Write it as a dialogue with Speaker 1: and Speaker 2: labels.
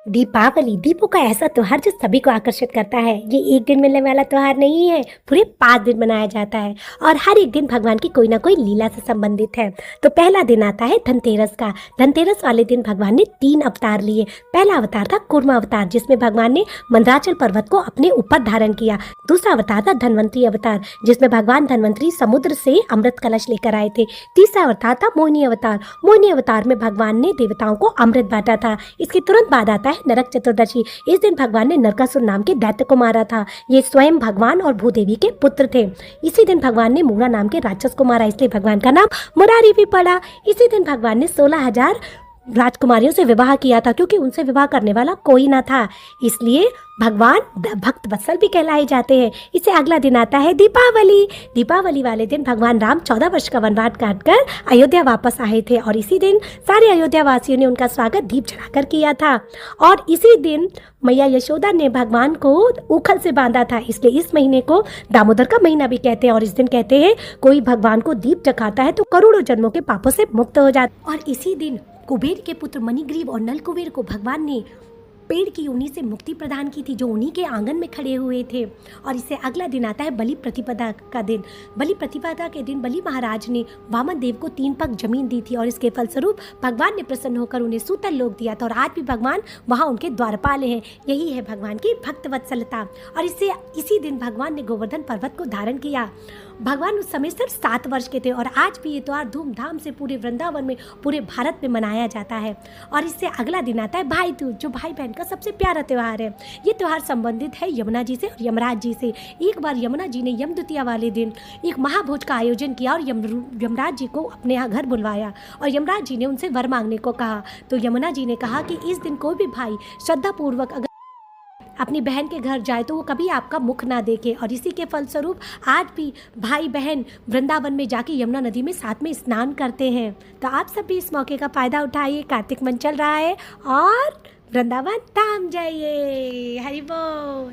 Speaker 1: दीपावली दीपों का ऐसा त्योहार जो सभी को आकर्षित करता है। ये एक दिन मिलने वाला त्योहार नहीं है, पूरे 5 दिन मनाया जाता है और हर एक दिन भगवान की कोई ना कोई लीला से संबंधित है। तो पहला दिन आता है धनतेरस का। धनतेरस वाले दिन भगवान ने 3 अवतार लिए। पहला अवतार था कूर्मा अवतार, जिसमें भगवान ने मंदराचल पर्वत को अपने ऊपर धारण किया। दूसरा अवतार था धनवंतरी अवतार, जिसमें भगवान धनवंतरी समुद्र से अमृत कलश लेकर आए थे। तीसरा अवतार था मोहिनी अवतार। मोहिनी अवतार में भगवान ने देवताओं को अमृत बांटा था। इसके तुरंत बाद आता है नरक चतुर्दशी। इस दिन भगवान ने नरकासुर नाम के दैत्य को मारा था। ये स्वयं भगवान और भूदेवी के पुत्र थे। इसी दिन भगवान ने मूरा नाम के राक्षस को मारा, इसलिए भगवान का नाम मुरारी भी पड़ा। इसी दिन भगवान ने 16,000 राजकुमारियों से विवाह किया था, क्योंकि उनसे विवाह करने वाला कोई ना था, इसलिए भगवान भक्त वत्सल भी कहलाए जाते हैं। इससे अगला दिन आता है दीपावली। दीपावली वाले दिन भगवान राम 14 वर्ष का वनवास काटकर अयोध्या वापस आए थे और इसी दिन सारे अयोध्या वासियों ने उनका स्वागत दीप जलाकर किया था। और इसी दिन मैया यशोदा ने भगवान को उखल से बांधा था, इसलिए इस महीने को दामोदर का महीना भी कहते हैं। और इस दिन कहते हैं कोई भगवान को दीप जगाता है तो करोड़ों जन्मों के पापों से मुक्त हो जाता। और इसी दिन कुबेर के पुत्र मणिग्रीव और नल कुबेर को भगवान ने पेड़ की ऊनी से मुक्ति प्रदान की थी, जो उन्हीं के आंगन में खड़े हुए थे। और इससे अगला दिन आता है बलि प्रतिपदा का दिन। बलि प्रतिपदा के दिन बलि महाराज ने वामन देव को 3 पग जमीन दी थी और इसके फलस्वरूप भगवान ने प्रसन्न होकर उन्हें सूतल लोक दिया था। और आज भी भगवान वहाँ उनके द्वारपाल हैं। यही है भगवान की भक्त वत्सलता। और इससे इसी दिन भगवान ने गोवर्धन पर्वत को धारण किया। भगवान उस समय सिर्फ 7 वर्ष के थे और आज भी ये त्यौहार धूमधाम से पूरे वृंदावन में, पूरे भारत में मनाया जाता है। और इससे अगला दिन आता है भाई दूज, जो भाई बहन का सबसे प्यारा त्यौहार है। ये त्यौहार संबंधित है यमुना जी से और यमराज जी से। एक बार यमुना जी ने यम द्वितीया वाले दिन एक महाभोज का आयोजन किया और यमराज जी को अपने यहाँ घर बुलवाया और यमराज जी ने उनसे वर मांगने को कहा। तो यमुना जी ने कहा कि इस दिन कोई भी भाई श्रद्धापूर्वक अगर अपनी बहन के घर जाए तो वो कभी आपका मुख ना देखे। और इसी के फलस्वरूप आज भी भाई बहन वृंदावन में जाके यमुना नदी में साथ में स्नान करते हैं। तो आप सब भी इस मौके का फ़ायदा उठाइए। कार्तिक मन चल रहा है और वृंदावन धाम जाइए। हरि बोल।